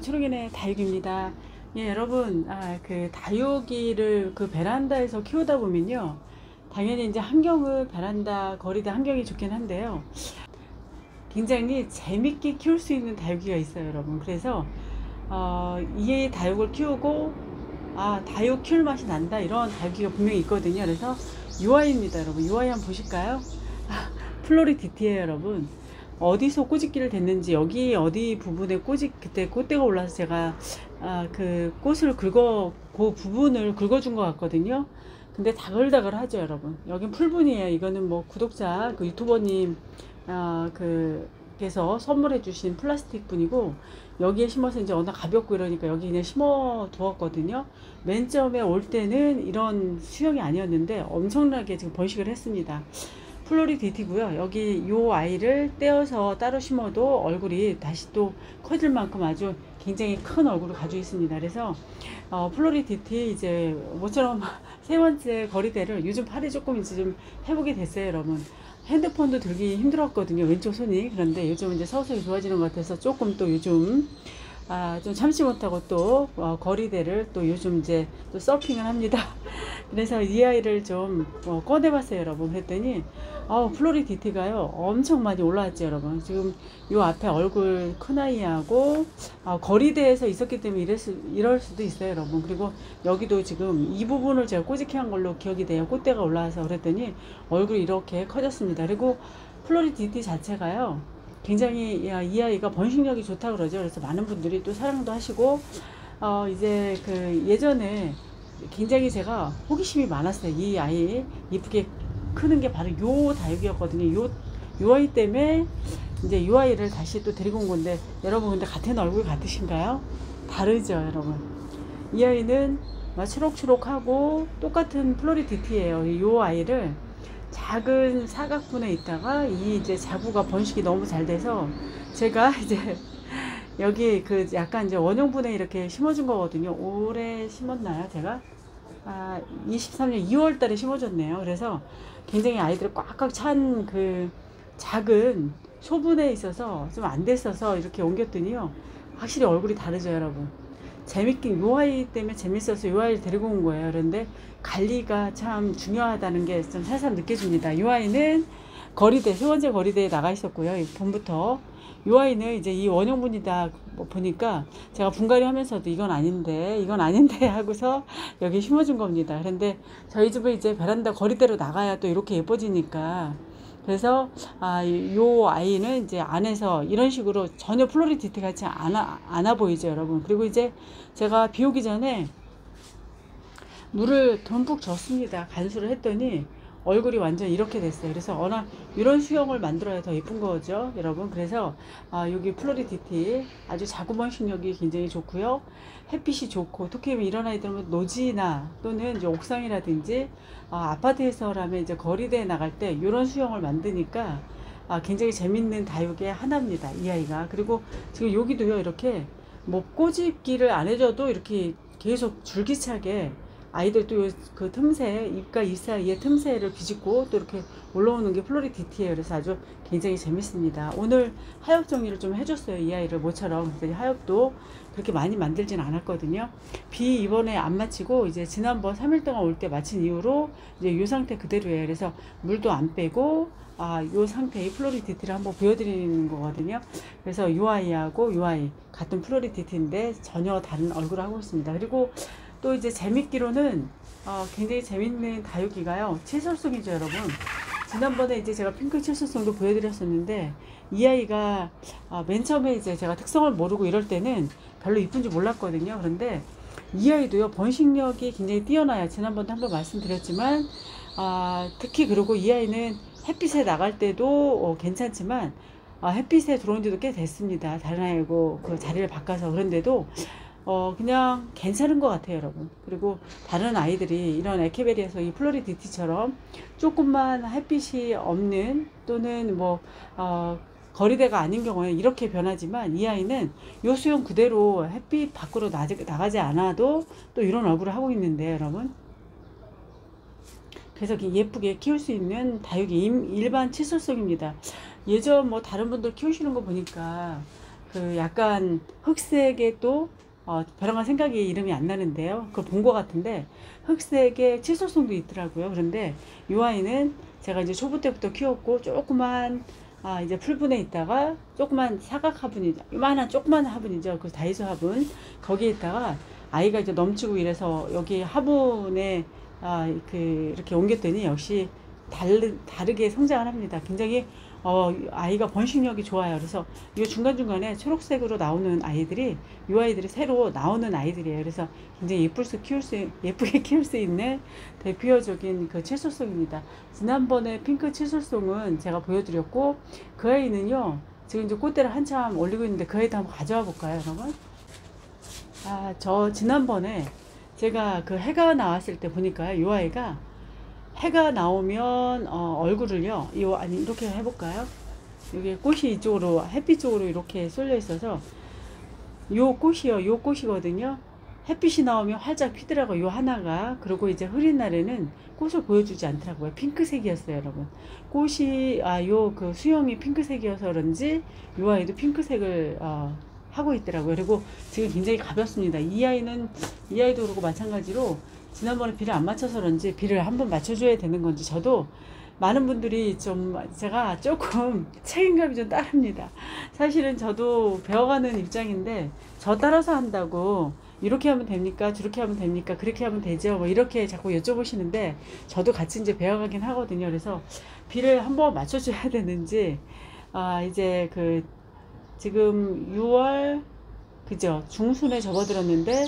초록이네 다육입니다. 예, 여러분, 그 다육이를 그 베란다에서 키우다 보면요, 당연히 이제 환경을 베란다 거리다 환경이 좋긴 한데요, 굉장히 재밌게 키울 수 있는 다육이가 있어요, 여러분. 그래서 이 다육을 키우고 다육 키울 맛이 난다 이런 다육이가 분명히 있거든요. 그래서 UI입니다, 여러분. UI 한번 보실까요? 플로리디티예요, 여러분. 어디서 꼬집기를 댔는지 여기 어디 부분에 그때 꽃대가 올라서 제가 그 꽃을 그 부분을 긁어준 것 같거든요. 근데 다글다글 하죠, 여러분. 여긴 풀분이에요. 이거는 뭐 구독자 그 유튜버님 그께서 선물해 주신 플라스틱 분이고, 여기에 심어서 이제 워낙 가볍고 이러니까 여기 그냥 심어 두었거든요. 맨 처음에 올 때는 이런 수영이 아니었는데 엄청나게 지금 번식을 했습니다. 플로리디티고요. 여기 요 아이를 떼어서 따로 심어도 얼굴이 다시 또 커질 만큼 아주 굉장히 큰 얼굴을 가지고 있습니다. 그래서 플로리디티 이제 모처럼 세 번째 거리대를 요즘 팔이 조금 이제 좀 회복이 됐어요, 여러분. 핸드폰도 들기 힘들었거든요, 왼쪽 손이. 그런데 요즘 이제 서서히 좋아지는 것 같아서 조금 또 요즘 좀 참지 못하고 또 거리대를 또 요즘 이제 또 서핑을 합니다. 그래서 이 아이를 좀 꺼내봤어요, 여러분. 그랬더니 플로리디티가요 엄청 많이 올라왔죠, 여러분. 지금 요 앞에 얼굴 큰 아이하고 거리대에서 있었기 때문에 이럴 수도 있어요, 여러분. 그리고 여기도 지금 이 부분을 제가 꼬집게 한 걸로 기억이 돼요. 꽃대가 올라와서. 그랬더니 얼굴이 이렇게 커졌습니다. 그리고 플로리디티 자체가요 굉장히 이 아이가 번식력이 좋다 그러죠. 그래서 많은 분들이 또 사랑도 하시고 이제 그 예전에 굉장히 제가 호기심이 많았어요. 이 아이 이쁘게 크는 게 바로 요 다육이었거든요. 요 아이 때문에 이제 요 아이를 다시 또 데리고 온 건데, 여러분 근데 같은 얼굴 같으신가요? 다르죠, 여러분. 이 아이는 초록초록하고 똑같은 플로리디티예요. 요 아이를 작은 사각분에 있다가 이 이제 자구가 번식이 너무 잘 돼서 제가 이제 여기 그 약간 이제 원형분에 이렇게 심어준 거거든요. 올해 심었나요, 제가? 23년 2월 달에 심어줬네요. 그래서 굉장히 아이들 꽉꽉 찬 그 작은 소분에 있어서 좀 안 됐어서 이렇게 옮겼더니요, 확실히 얼굴이 다르죠, 여러분. 재밌긴, 요 아이 때문에 재밌어서 요 아이를 데리고 온 거예요. 그런데 관리가 참 중요하다는 게 좀 살살 느껴집니다. 요 아이는 거리대, 세 번째 거리대에 나가 있었고요, 봄부터. 요 아이는 이제 이 원형분이다 보니까 제가 분갈이 하면서도 이건 아닌데 하고서 여기 심어준 겁니다. 그런데 저희 집을 이제 베란다 거리대로 나가야 또 이렇게 예뻐지니까, 그래서 요 아이는 이제 안에서 이런 식으로 전혀 플로리디티 같이 않아 보이죠, 여러분. 그리고 이제 제가 비 오기 전에 물을 듬뿍 줬습니다. 간수를 했더니 얼굴이 완전 이렇게 됐어요. 그래서 워낙 이런 수영을 만들어야 더 예쁜 거죠, 여러분. 그래서 여기 플로리디티 아주 자구번식력이 굉장히 좋고요, 햇빛이 좋고, 특히 이런 아이들은 노지나 또는 이제 옥상이라든지 아파트에서라면 이제 거리대에 나갈 때 이런 수영을 만드니까 굉장히 재밌는 다육의 하나입니다, 이 아이가. 그리고 지금 여기도요, 이렇게 뭐 꼬집기를 안 해줘도 이렇게 계속 줄기차게 아이들 또 그 틈새, 입과 입 사이에 틈새를 비집고 또 이렇게 올라오는 게 플로리디티예요. 그래서 아주 굉장히 재밌습니다. 오늘 하엽 정리를 좀 해줬어요, 이 아이를 모처럼. 하엽도 그렇게 많이 만들진 않았거든요. 비 이번에 안 마치고 이제 지난번 3일 동안 올 때 마친 이후로 이제 이 상태 그대로예요. 그래서 물도 안 빼고 요 상태의 플로리디티를 한번 보여드리는 거거든요. 그래서 요 아이하고 요 아이 같은 플로리디티인데 전혀 다른 얼굴을 하고 있습니다. 그리고 또 이제 재밌기로는 굉장히 재밌는 다육이가요, 채설송이죠, 여러분. 지난번에 이제 제가 핑크 채설송도 보여드렸었는데, 이 아이가 맨 처음에 이제 제가 특성을 모르고 이럴 때는 별로 이쁜지 몰랐거든요. 그런데 이 아이도요 번식력이 굉장히 뛰어나요. 지난번에 한번 말씀드렸지만 특히 그리고 이 아이는 햇빛에 나갈 때도 괜찮지만 햇빛에 들어온 지도 꽤 됐습니다. 다른 아이고 그 자리를 바꿔서. 그런데도 그냥 괜찮은 것 같아요, 여러분. 그리고 다른 아이들이 이런 에케베리에서 이 플로리디티처럼 조금만 햇빛이 없는 또는 뭐 거리대가 아닌 경우에 이렇게 변하지만, 이 아이는 요 수영 그대로 햇빛 밖으로 나가지 않아도 또 이런 얼굴을 하고 있는데, 여러분. 그래서 예쁘게 키울 수 있는 다육이 일반 칫솔송입니다. 예전 뭐 다른 분들 키우시는 거 보니까 그 약간 흑색의 또 벼랑간 생각이 이름이 안 나는데요. 그걸 본 것 같은데 흑색의 칫솔송도 있더라고요. 그런데 이 아이는 제가 이제 초보 때부터 키웠고 조그만 이제 풀분에 있다가 조그만 사각 화분이죠. 요만한 조그만 화분이죠. 그 다이소 화분 거기에 있다가 아이가 이제 넘치고 이래서 여기 화분에 이렇게 옮겼더니 역시 다르게 성장을 합니다. 굉장히 아이가 번식력이 좋아요. 그래서 이 중간중간에 초록색으로 나오는 아이들이 이 아이들이 새로 나오는 아이들이에요. 그래서 굉장히 예쁘게 키울 수 있는 대표적인 그 채소송입니다. 지난번에 핑크 채소송은 제가 보여드렸고 그 아이는요 지금 이제 꽃대를 한참 올리고 있는데 그 아이도 한번 가져와 볼까요, 여러분? 저 지난번에 제가 그 해가 나왔을 때 보니까요, 이 아이가 해가 나오면 얼굴을요, 아니 이렇게 해볼까요? 여기 꽃이 이쪽으로 햇빛 쪽으로 이렇게 쏠려 있어서 요 꽃이거든요. 햇빛이 나오면 활짝 피더라고요, 요 하나가. 그리고 이제 흐린 날에는 꽃을 보여주지 않더라고요. 핑크색이었어요, 여러분. 꽃이 요 그 수영이 핑크색이어서 그런지 요 아이도 핑크색을 하고 있더라고요. 그리고 지금 굉장히 가볍습니다. 이 아이도 그렇고 마찬가지로 지난번에 비를 안 맞춰서 그런지 비를 한번 맞춰줘야 되는 건지 저도 많은 분들이 좀 제가 조금 책임감이 좀 따릅니다. 사실은 저도 배워가는 입장인데 저 따라서 한다고 이렇게 하면 됩니까? 저렇게 하면 됩니까? 그렇게 하면 되죠? 뭐 이렇게 자꾸 여쭤보시는데 저도 같이 이제 배워가긴 하거든요. 그래서 비를 한번 맞춰줘야 되는지 이제 지금 6월 그죠? 중순에 접어들었는데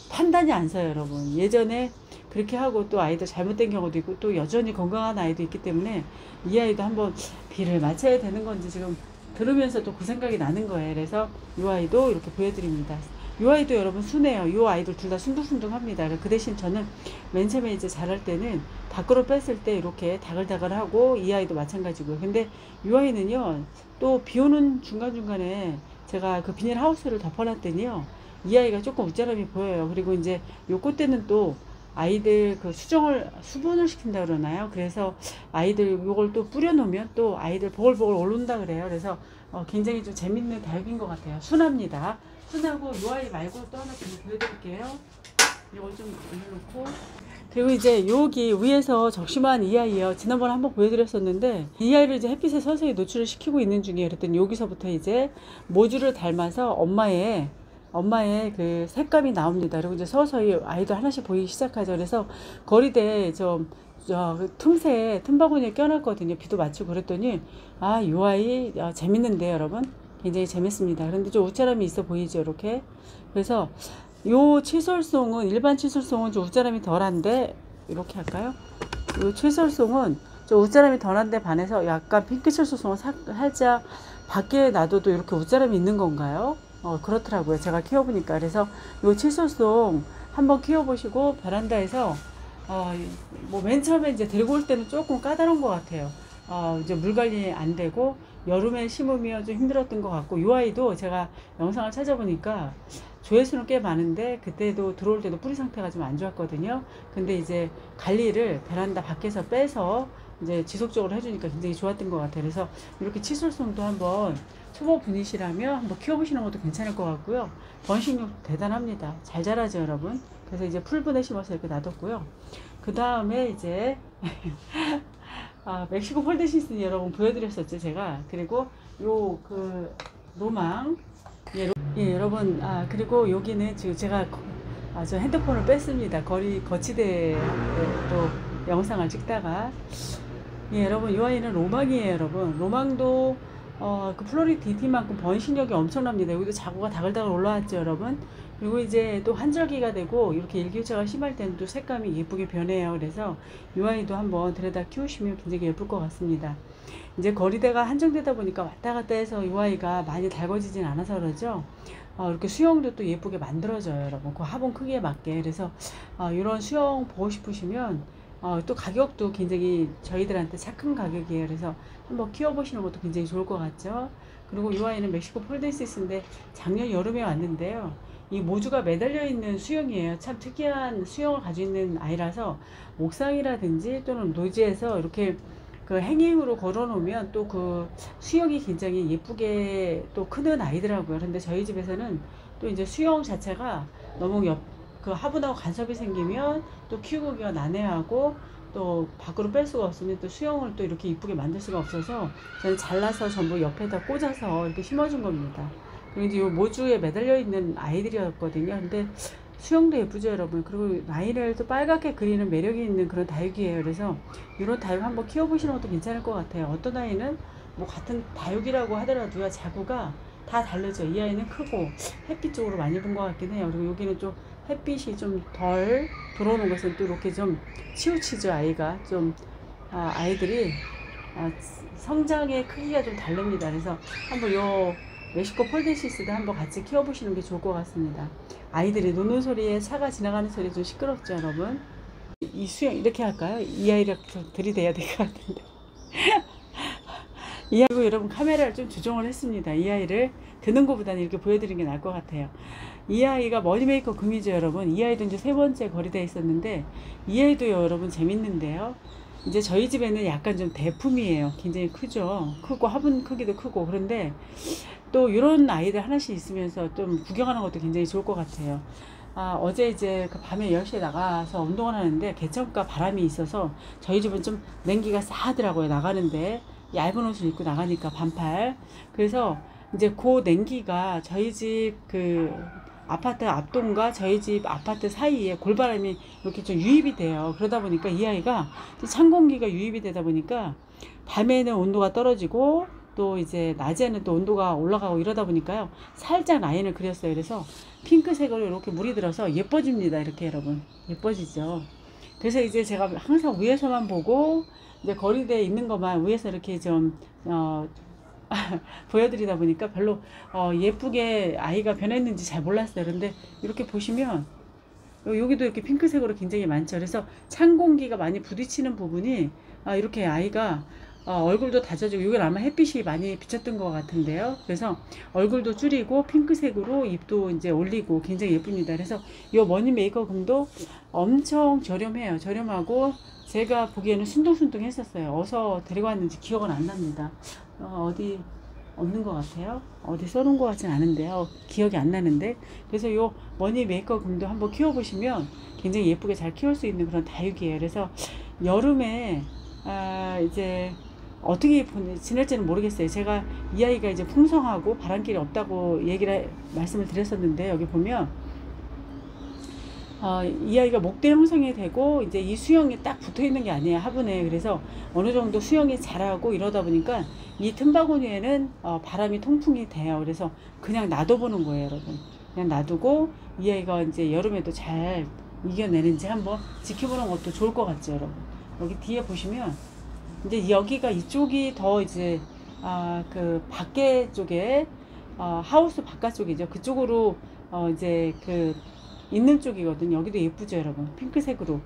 판단이 안 서요, 여러분. 예전에 그렇게 하고 또 아이도 잘못된 경우도 있고 또 여전히 건강한 아이도 있기 때문에 이 아이도 한번 비를 맞춰야 되는 건지 지금 들으면서 또 그 생각이 나는 거예요. 그래서 이 아이도 이렇게 보여드립니다. 이 아이도 여러분 순해요. 이 아이들 둘 다 순둥순둥합니다. 그 대신 저는 맨 처음에 이제 자랄 때는 밖으로 뺐을 때 이렇게 다글다글하고 이 아이도 마찬가지고요. 근데 이 아이는요 또 비 오는 중간중간에 제가 그 비닐하우스를 덮어놨더니요 이 아이가 조금 웃자람이 보여요. 그리고 이제 요 꽃대는 또 아이들 그 수분을 시킨다 그러나요? 그래서 아이들 요걸 또 뿌려놓으면 또 아이들 보글보글 오른다 그래요. 그래서 굉장히 좀 재밌는 다육인 것 같아요. 순합니다. 순하고 요 아이 말고 또 하나 좀 보여드릴게요. 이걸 좀 올려놓고 그리고 이제 여기 위에서 적심한 이 아이예요. 지난번에 한번 보여드렸었는데 이 아이를 이제 햇빛에 서서히 노출을 시키고 있는 중이에요. 그랬더니 여기서부터 이제 모주를 닮아서 엄마의 그 색감이 나옵니다. 그리고 이제 서서히 아이도 하나씩 보이기 시작하죠. 그래서 거리대에 틈새에 틈바구니에 껴놨거든요. 비도 맞추고 그랬더니 요 아이 재밌는데 여러분 굉장히 재밌습니다. 그런데 좀 웃자람이 있어 보이죠, 이렇게. 그래서 요 칫솔송은 일반 칫솔송은 좀 웃자람이 덜한데 이렇게 할까요? 요 칫솔송은 좀 웃자람이 덜한데 반해서 약간 핑크 칫솔송은 살짝 밖에 놔둬도 이렇게 웃자람이 있는 건가요? 그렇더라고요. 제가 키워보니까. 그래서 요 칫솔송 한번 키워보시고 베란다에서 뭐 맨 처음에 이제 들고 올 때는 조금 까다로운 것 같아요. 이제 물 관리 안 되고 여름에 심으면 좀 힘들었던 것 같고 이 아이도 제가 영상을 찾아보니까 조회수는 꽤 많은데 그때도 들어올 때도 뿌리 상태가 좀 안 좋았거든요. 근데 이제 관리를 베란다 밖에서 빼서 이제 지속적으로 해주니까 굉장히 좋았던 것 같아요. 그래서 이렇게 칫솔송도 한번 초보 분이시라면 한번 키워보시는 것도 괜찮을 것 같고요. 번식력 대단합니다. 잘 자라죠, 여러분. 그래서 이제 풀분에 심어서 이렇게 놔뒀고요. 그 다음에 이제 멕시코 폴드시스 여러분 보여드렸었죠, 제가. 그리고 로망 여러분 그리고 여기는 지금 제가 저 핸드폰을 뺐습니다. 거치대로 영상을 찍다가 여러분 이 아이는 로망이에요. 여러분 로망도 그 플로리디티만큼 번식력이 엄청납니다. 여기도 자구가 다글다글 올라왔죠, 여러분. 그리고 이제 또 한절기가 되고 이렇게 일교차가 심할 때는 또 색감이 예쁘게 변해요. 그래서 이 아이도 한번 들여다 키우시면 굉장히 예쁠 것 같습니다. 이제 거리대가 한정되다 보니까 왔다 갔다 해서 이 아이가 많이 달궈지진 않아서 그러죠. 이렇게 수영도 또 예쁘게 만들어져요, 여러분. 그 화분 크기에 맞게. 그래서 이런 수영 보고 싶으시면 또 가격도 굉장히 저희들한테 착한 가격이에요. 그래서 한번 키워보시는 것도 굉장히 좋을 것 같죠. 그리고 이 아이는 멕시코 폴덴시스인데 작년 여름에 왔는데요. 이 모주가 매달려 있는 수영이에요. 참 특이한 수영을 가지고 있는 아이라서 옥상이라든지 또는 노지에서 이렇게 그 행잉으로 걸어 놓으면 또 그 수영이 굉장히 예쁘게 또 크는 아이더라고요. 그런데 저희 집에서는 또 이제 수영 자체가 너무 그 화분하고 간섭이 생기면 또 키우기가 난해하고 또 밖으로 뺄 수가 없으면 또 수영을 또 이렇게 이쁘게 만들 수가 없어서 저는 잘라서 전부 옆에다 꽂아서 이렇게 심어준 겁니다. 그리고 이제 요 모주에 매달려 있는 아이들이었거든요. 근데 수영도 예쁘죠 여러분. 그리고 라인을 또 빨갛게 그리는 매력이 있는 그런 다육이에요. 그래서 이런 다육 한번 키워보시는 것도 괜찮을 것 같아요. 어떤 아이는 뭐 같은 다육이라고 하더라도요 자구가 다 다르죠. 이 아이는 크고 햇빛 쪽으로 많이 본 것 같긴 해요. 그리고 여기는 좀 햇빛이 좀 덜 들어오는 것은 또 이렇게 좀 치우치죠. 아이가 좀 아이들이 성장의 크기가 좀 다릅니다. 그래서 한번 요 멕시코 폴데시스도 한번 같이 키워보시는 게 좋을 것 같습니다. 아이들이 노는 소리에 차가 지나가는 소리 좀 시끄럽죠 여러분. 이 수영 이렇게 할까요? 이 아이를 좀 들이대야 될 것 같은데 이 아이고 여러분 카메라를 좀 조정을 했습니다. 이 아이를 드는 것보다는 이렇게 보여드리는 게 나을 것 같아요. 이 아이가 머니메이커 금이죠 여러분. 이 아이도 이제 3번째 거리대에 있었는데 이 아이도 여러분 재밌는데요. 이제 저희 집에는 약간 좀 대품이에요. 굉장히 크죠. 크고 화분 크기도 크고. 그런데 또 이런 아이들 하나씩 있으면서 좀 구경하는 것도 굉장히 좋을 것 같아요. 어제 이제 그 밤에 10시에 나가서 운동을 하는데 개천가 바람이 있어서 저희 집은 좀 냉기가 싸하더라고요. 나가는데 얇은 옷을 입고 나가니까 반팔. 그래서 이제 그 냉기가 저희 집 그 아파트 앞동과 저희 집 아파트 사이에 골바람이 이렇게 좀 유입이 돼요. 그러다 보니까 이 아이가 찬 공기가 유입이 되다 보니까 밤에는 온도가 떨어지고 또 이제 낮에는 또 온도가 올라가고 이러다 보니까요. 살짝 라인을 그렸어요. 그래서 핑크색으로 이렇게 물이 들어서 예뻐집니다. 이렇게 여러분. 예뻐지죠. 그래서 이제 제가 항상 위에서만 보고 이제 거리대에 있는 것만 위에서 이렇게 좀 보여드리다 보니까 별로 예쁘게 아이가 변했는지 잘 몰랐어요. 그런데 이렇게 보시면 여기도 이렇게 핑크색으로 굉장히 많죠. 그래서 찬 공기가 많이 부딪히는 부분이 이렇게 아이가 얼굴도 다져지고 여기는 아마 햇빛이 많이 비쳤던 것 같은데요. 그래서 얼굴도 줄이고 핑크색으로 입도 이제 올리고 굉장히 예쁩니다. 그래서 이 머니 메이커 금도 엄청 저렴해요. 저렴하고 제가 보기에는 순둥순둥 했었어요. 어디서 데리고 왔는지 기억은 안 납니다. 어디 없는 것 같아요. 어디 써놓은 것 같진 않은데요. 기억이 안 나는데. 그래서 요 머니 메이커 금도 한번 키워보시면 굉장히 예쁘게 잘 키울 수 있는 그런 다육이에요. 그래서 여름에 이제 어떻게 지낼지는 모르겠어요. 제가 이 아이가 이제 풍성하고 바람길이 없다고 말씀을 드렸었는데 여기 보면 이 아이가 목대 형성이 되고 이제 이 수영이 딱 붙어 있는 게 아니에요. 화분에. 그래서 어느 정도 수영이 잘하고 이러다 보니까 이 틈바구니에는 바람이 통풍이 돼요. 그래서 그냥 놔둬보는 거예요 여러분. 그냥 놔두고 이 아이가 이제 여름에도 잘 이겨내는지 한번 지켜보는 것도 좋을 것 같죠 여러분. 여기 뒤에 보시면 이제 여기가 이쪽이 더 이제 그 밖에 쪽에 하우스 바깥쪽이죠. 그쪽으로 이제 그 있는 쪽이거든요. 여기도 예쁘죠 여러분. 핑크색으로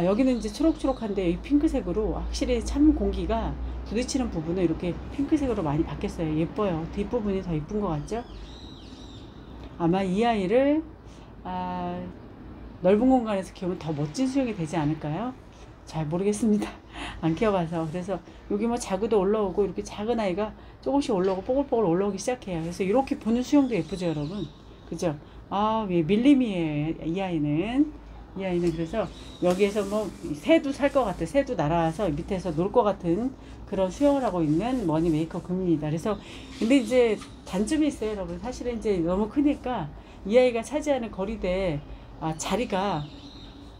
여기는 이제 초록초록한데 이 핑크색으로 확실히 찬 공기가 부딪히는 부분은 이렇게 핑크색으로 많이 바뀌었어요. 예뻐요. 뒷부분이 더 예쁜 것 같죠. 아마 이 아이를 넓은 공간에서 키우면 더 멋진 수영이 되지 않을까요? 잘 모르겠습니다. 안 키워봐서. 그래서 여기 뭐 자구도 올라오고 이렇게 작은 아이가 조금씩 올라오고 뽀글뽀글 올라오기 시작해요. 그래서 이렇게 보는 수영도 예쁘죠 여러분. 그죠? 밀림이에요 이 아이는. 이 아이는 그래서 여기에서 뭐 새도 살 것 같아. 새도 날아와서 밑에서 놀 것 같은 그런 수영을 하고 있는 머니 메이커 금입니다. 그래서 근데 이제 단점이 있어요 여러분. 사실은 이제 너무 크니까 이 아이가 차지하는 거리대 자리가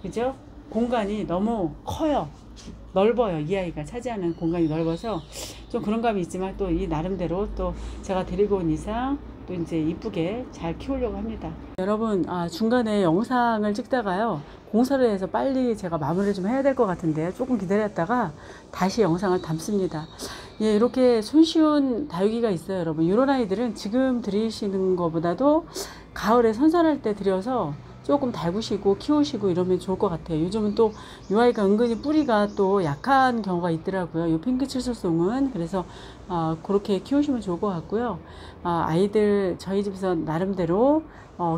그죠? 공간이 너무 커요. 넓어요. 이 아이가 차지하는 공간이 넓어서 좀 그런 감이 있지만 또 이 나름대로 또 제가 데리고 온 이상 또 이제 이쁘게 잘 키우려고 합니다. 여러분 중간에 영상을 찍다가요 공사를 해서 빨리 제가 마무리를 좀 해야 될 것 같은데 조금 기다렸다가 다시 영상을 담습니다. 예, 이렇게 손쉬운 다육이가 있어요 여러분. 이런 아이들은 지금 들이시는 것보다도 가을에 선선할 때 들여서 조금 달구시고 키우시고 이러면 좋을 것 같아요. 요즘은 또 이 아이가 은근히 뿌리가 또 약한 경우가 있더라고요. 이 핑크 칠수송은. 그래서 그렇게 키우시면 좋을 것 같고요. 아이들 저희 집에서 나름대로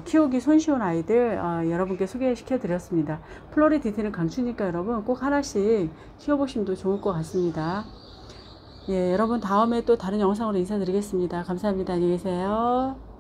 키우기 손쉬운 아이들 여러분께 소개시켜 드렸습니다. 플로리디티는 강추니까 여러분 꼭 하나씩 키워보시면 더 좋을 것 같습니다. 예, 여러분 다음에 또 다른 영상으로 인사드리겠습니다. 감사합니다. 안녕히 계세요.